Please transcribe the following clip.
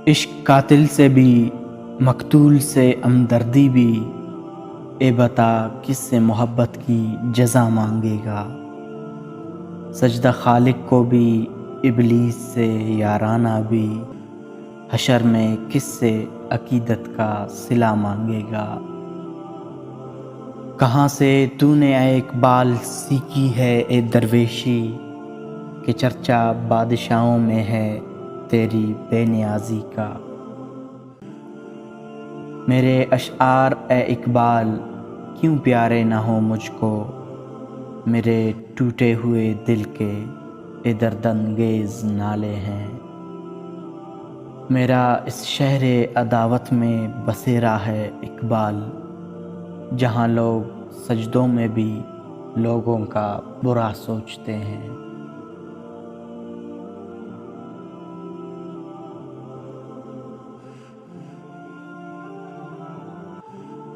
इश्क कातिल से भी, मकतूल से हमदर्दी भी, ए बता किससे मोहब्बत की जज़ा मांगेगा। सजदा खालिक को भी, इबलीस से याराना भी, हशर में किससे अकीदत का सिला मांगेगा। कहाँ से तूने ए इकबाल सीखी है ए दरवेशी, कि चर्चा बादशाहों में है तेरी बेनियाज़ी का। मेरे अशआर ए इकबाल क्यों प्यारे ना हो मुझको, मेरे टूटे हुए दिल के ए दर्दंगेज़ नाले हैं। मेरा इस शहरे अदावत में बसेरा है इकबाल, जहाँ लोग सजदों में भी लोगों का बुरा सोचते हैं।